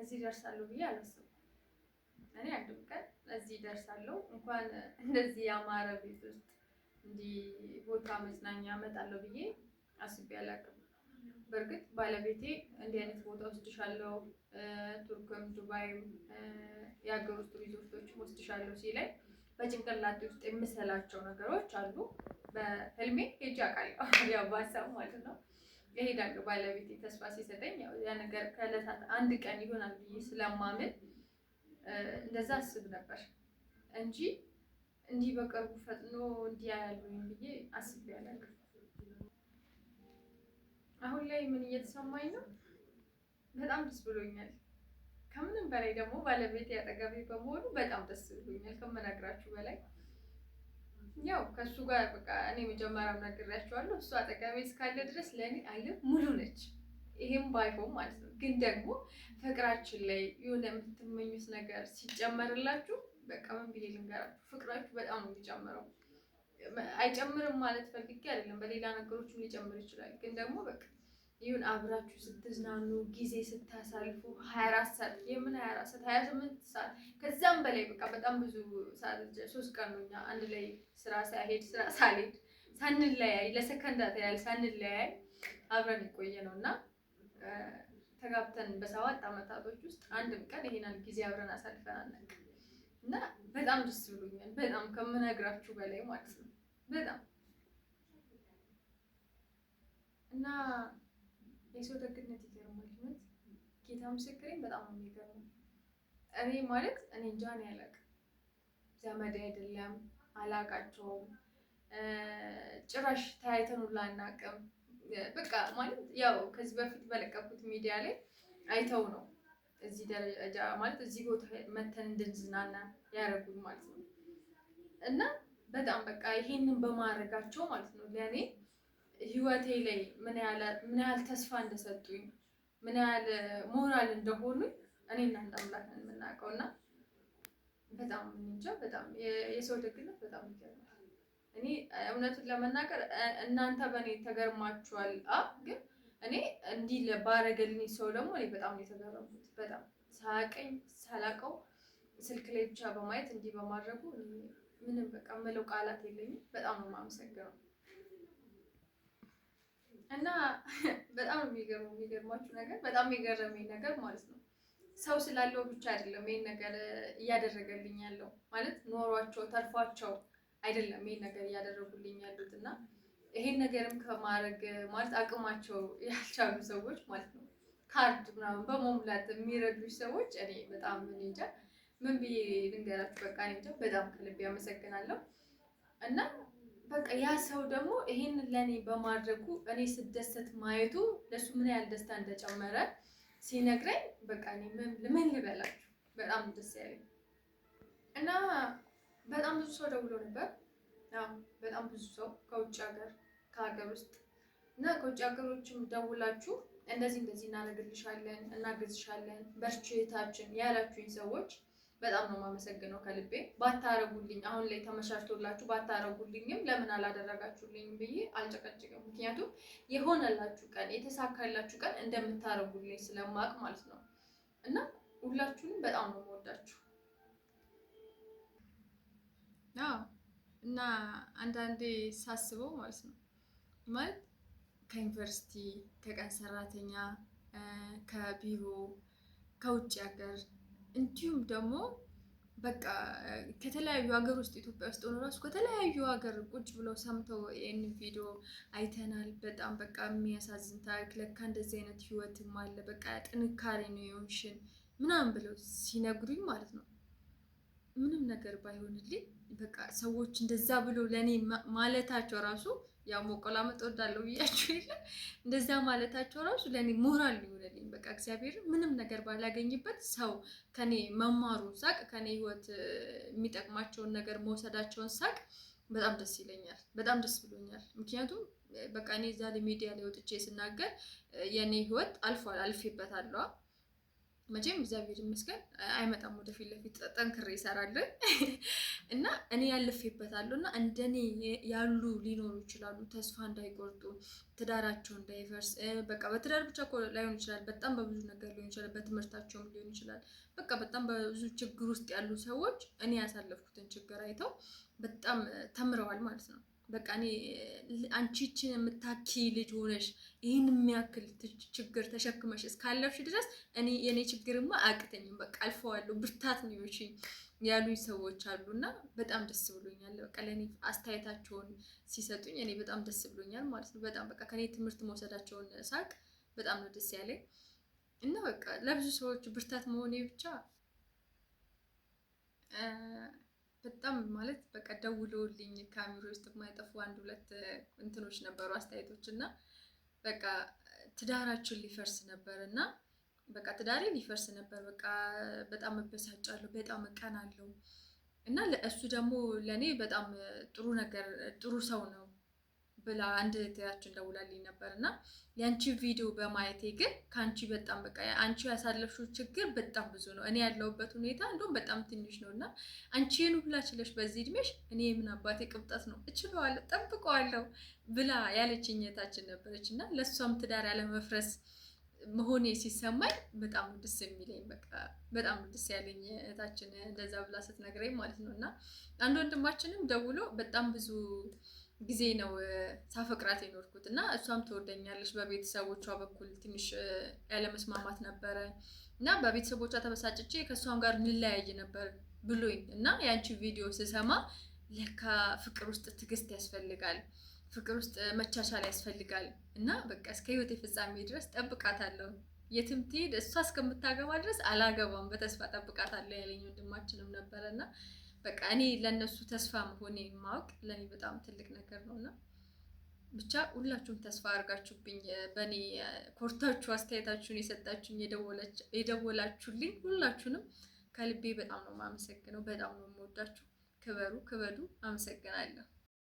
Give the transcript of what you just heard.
እዚህ ደርሳለሁ ብዬ አላስብም። እኔ አንድም ቀን እዚህ ደርሳለሁ እንኳን እንደዚህ ያማረ ቤት ውስጥ እንዲህ ቦታ መዝናኛ እመጣለሁ ብዬ አስቤ አላውቅም። በእርግጥ ባለቤቴ እንዲህ አይነት ቦታ ወስድሻለሁ፣ ቱርክም ዱባይም የሀገር ውስጥ ሪዞርቶችም ወስድሻለሁ ሲለኝ በጭንቅላቴ ውስጥ የምሰላቸው ነገሮች አሉ። በህልሜ ሄጄ አውቃለሁ፣ ያው በሀሳብ ማለት ነው። እሄዳለሁ ባለቤቴ ተስፋ ሲሰጠኝ ያ ነገር ከዕለታት አንድ ቀን ይሆናል ብዬ ስለማምን እንደዛ አስብ ነበር እንጂ እንዲህ በቅርቡ ፈጥኖ እንዲህ ያያሉኝ ብዬ አስቤ አላውቅም። አሁን ላይ ምን እየተሰማኝ ነው? በጣም ደስ ብሎኛል። ከምንም በላይ ደግሞ ባለቤቴ አጠገቤ በመሆኑ በጣም ደስ ብሎኛል ከምነግራችሁ በላይ። ያው ከሱ ጋር በቃ እኔ መጀመሪያም ነግሬያቸዋለሁ፣ እሱ አጠገቤ እስካለ ድረስ ለእኔ ዓለም ሙሉ ነች። ይሄም ባይሆን ማለት ነው። ግን ደግሞ ፍቅራችን ላይ የሆነ የምትመኙት ነገር ሲጨመርላችሁ በቃ ምን ብዬ ልንገራችሁ፣ ፍቅራችሁ በጣም ነው የሚጨምረው። አይጨምርም ማለት ፈልጌ አይደለም፣ በሌላ ነገሮችም ሊጨምር ይችላል። ግን ደግሞ በቃ ይሁን አብራችሁ ስትዝናኑ ጊዜ ስታሳልፉ 24 ሰዓት የምን 24 ሰዓት 28 ሰዓት ከዛም በላይ በቃ በጣም ብዙ ሰዓት 3 ቀን ነው እኛ አንድ ላይ ስራ ሳልሄድ ሳንለያይ ለሰከንዳት ያህል ሳንለያይ አብረን የቆየ ነው እና ተጋብተን በ7 ዓመታቶች ውስጥ አንድም ቀን ይሄንን ጊዜ አብረን አሳልፈን አናውቅም እና በጣም ደስ ብሎኛል። በጣም ከምነግራችሁ በላይ ማለት ነው። በጣም እና የሰው ደግነት ይገርማል። ጌታ ምስክሬን በጣም ነው የሚገርመው። እኔ ማለት እኔ እንጃ ነው ያላቅም ዘመድ አይደለም አላቃቸውም፣ ጭራሽ ተያይተን ሁላ አናውቅም። በቃ ማለት ያው ከዚህ በፊት በለቀኩት ሚዲያ ላይ አይተው ነው እዚህ ደረጃ ማለት እዚህ ቦታ መተን እንድንዝናና ያደረጉኝ ማለት ነው። እና በጣም በቃ ይሄንን በማድረጋቸው ማለት ነው ለእኔ ህይወቴ ላይ ምን ያህል ተስፋ እንደሰጡኝ ምን ያህል ሞራል እንደሆኑኝ እኔ እናንተ አምላክ ነን የምናውቀው። እና በጣም እንጃ በጣም የሰው ደግነት በጣም ይገርማል። እኔ እውነቱን ለመናገር እናንተ በእኔ ተገርማችኋል፣ ግን እኔ እንዲህ ባረገልኝ ሰው ደግሞ እኔ በጣም ነው የተገረምኩት። በጣም ሳያቀኝ ሳላቀው ስልክ ላይ ብቻ በማየት እንዲህ በማድረጉ ምንም በቃ የምለው ቃላት የለኝም። በጣም ነው የማመሰግነው። እና በጣም የሚገርማችሁ ነገር በጣም የገረመኝ ነገር ማለት ነው ሰው ስላለው ብቻ አይደለም ይሄን ነገር እያደረገልኝ ያለው ማለት ኖሯቸው ተርፏቸው አይደለም ይሄን ነገር እያደረጉልኝ ያሉት። እና ይሄን ነገርም ከማድረግ ማለት አቅማቸው ያልቻሉ ሰዎች ማለት ነው ካርድ ምናምን በመሙላት የሚረዱሽ ሰዎች እኔ በጣም እንጃ ምን ብዬ ልንገራችሁ። በቃ እኔ እንጃ በጣም ከልቤ አመሰግናለሁ። እና በቃ ያ ሰው ደግሞ ይሄን ለኔ በማድረጉ እኔ ስደሰት ማየቱ ለሱ ምን ያህል ደስታ እንደጨመረ ሲነግረኝ በቃ እኔ ምን ልበላችሁ በጣም ደስ ያለኝ። እና በጣም ብዙ ሰው ደውሎ ነበር። በጣም ብዙ ሰው ከውጭ ሀገር ከሀገር ውስጥ እና ከውጭ ሀገሮችም ደውላችሁ እንደዚህ እናደርግልሻለን እናግዝሻለን በርችታችን ያላችሁኝ ሰዎች በጣም ነው የማመሰግነው ከልቤ። ባታረጉልኝ አሁን ላይ ተመቻችቶላችሁ ባታረጉልኝም ለምን አላደረጋችሁልኝም ብዬ አልጨቀጭቅም። ምክንያቱም የሆነላችሁ ቀን የተሳካላችሁ ቀን እንደምታረጉልኝ ስለማቅ ማለት ነው። እና ሁላችሁንም በጣም ነው የምወዳችሁ። እና አንዳንዴ ሳስበው ማለት ነው ማለት ከዩኒቨርሲቲ ከቀን ሰራተኛ ከቢሮ ከውጭ ሀገር እንዲሁም ደግሞ በቃ ከተለያዩ ሀገር ውስጥ ኢትዮጵያ ውስጥ ሆኖ ራሱ ከተለያዩ ሀገር ቁጭ ብለው ሰምተው ይህን ቪዲዮ አይተናል፣ በጣም በቃ የሚያሳዝን ታሪክ፣ ለካ እንደዚህ አይነት ህይወትም አለ፣ በቃ ጥንካሬ ነው የሆንሽን ምናምን ብለው ሲነግሩኝ ማለት ነው ምንም ነገር ባይሆንልኝ በቃ ሰዎች እንደዛ ብሎ ለእኔ ማለታቸው ራሱ ያው መቆላመጥ እወዳለሁ ብያችሁ የለ እንደዛ ማለታቸው ራሱ ለእኔ ሞራል ሊሆንልኝ በቃ እግዚአብሔር ምንም ነገር ባላገኝበት ሰው ከኔ መማሩን ሳቅ ከኔ ህይወት የሚጠቅማቸውን ነገር መውሰዳቸውን ሳቅ በጣም ደስ ይለኛል፣ በጣም ደስ ብሎኛል። ምክንያቱም በቃ እኔ እዛ ሚዲያ ላይ ወጥቼ ስናገር የኔ ህይወት አልፏል፣ አልፌበታለሁ መቼም እግዚአብሔር ይመስገን አይመጣም ወደፊት ለፊት ጠንክሬ እሰራለሁ እና እኔ ያልፌበታለሁ እና እንደኔ ያሉ ሊኖሩ ይችላሉ። ተስፋ እንዳይቆርጡ፣ ትዳራቸው እንዳይፈርስ፣ በቃ በትዳር ብቻ እኮ ላይሆን ይችላል፣ በጣም በብዙ ነገር ሊሆን ይችላል፣ በትምህርታቸውም ሊሆን ይችላል። በቃ በጣም በብዙ ችግር ውስጥ ያሉ ሰዎች እኔ ያሳለፍኩትን ችግር አይተው በጣም ተምረዋል ማለት ነው። በቃ እኔ አንቺችን የምታኪ ልጅ ሆነሽ ይህን የሚያክል ችግር ተሸክመሽ እስካለፍሽ ድረስ እኔ የኔ ችግርማ አያቅተኝም፣ በቃ አልፈዋለሁ፣ ብርታት ነው ያሉኝ ሰዎች አሉና በጣም ደስ ብሎኛል። በቃ ለእኔ አስተያየታቸውን ሲሰጡኝ እኔ በጣም ደስ ብሎኛል ማለት ነው። በጣም በቃ ከኔ ትምህርት መውሰዳቸውን ሳቅ በጣም ነው ደስ ያለኝ እና በቃ ለብዙ ሰዎች ብርታት መሆኔ ብቻ በጣም ማለት በቃ ደውለውልኝ ካሜራ ውስጥ የማይጠፉ አንድ ሁለት እንትኖች ነበሩ አስተያየቶች እና በቃ ትዳራችን ሊፈርስ ነበር እና በቃ ትዳሬ ሊፈርስ ነበር። በቃ በጣም እበሳጫለሁ፣ በጣም እቀናለሁ እና ለእሱ ደግሞ ለእኔ በጣም ጥሩ ነገር ጥሩ ሰው ነው ብላ አንድ እህታችን ደውላልኝ ነበር እና የአንቺ ቪዲዮ በማየቴ ግን ከአንቺ በጣም በቃ አንቺ ያሳለፍሽው ችግር በጣም ብዙ ነው፣ እኔ ያለሁበት ሁኔታ እንደውም በጣም ትንሽ ነው እና አንቺ ይህን ሁላ ችለሽ በዚህ እድሜሽ እኔ የምን አባቴ ቅብጠት ነው እችለዋለሁ ጠብቀዋለሁ ብላ ያለችኝ እህታችን ነበረች እና ለእሷም ትዳር ያለመፍረስ መሆኔ ሲሰማኝ በጣም ደስ የሚለኝ በቃ በጣም ደስ ያለኝ እህታችን እንደዛ ብላ ስትነግረኝ ማለት ነው እና አንድ ወንድማችንም ደውሎ በጣም ብዙ ጊዜ ነው ሳፈቅራት የኖርኩት እና እሷም ትወደኛለች። በቤተሰቦቿ በኩል ትንሽ ያለመስማማት ነበረ እና በቤተሰቦቿ ተበሳጭቼ ከእሷም ጋር እንለያይ ነበር ብሎኝ እና ያንቺ ቪዲዮ ስሰማ ለካ ፍቅር ውስጥ ትዕግስት ያስፈልጋል፣ ፍቅር ውስጥ መቻቻል ያስፈልጋል እና በቃ እስከ ህይወቴ ፍጻሜ ድረስ ጠብቃታለሁ፣ የትም ትሄድ እሷ እስከምታገባ ድረስ አላገባም፣ በተስፋ ጠብቃታለሁ ያለኝ ወንድማችንም ነበረ እና በቃ እኔ ለነሱ ተስፋ መሆኔ ማወቅ ለኔ በጣም ትልቅ ነገር ነውና ብቻ ሁላችሁም ተስፋ አድርጋችሁብኝ በእኔ ኮርታችሁ አስተያየታችሁን የሰጣችሁኝ የደወላችሁልኝ ሁላችሁንም ከልቤ በጣም ነው የማመሰግነው። በጣም ነው የምወዳችሁ። ክበሩ ክበዱ። አመሰግናለሁ።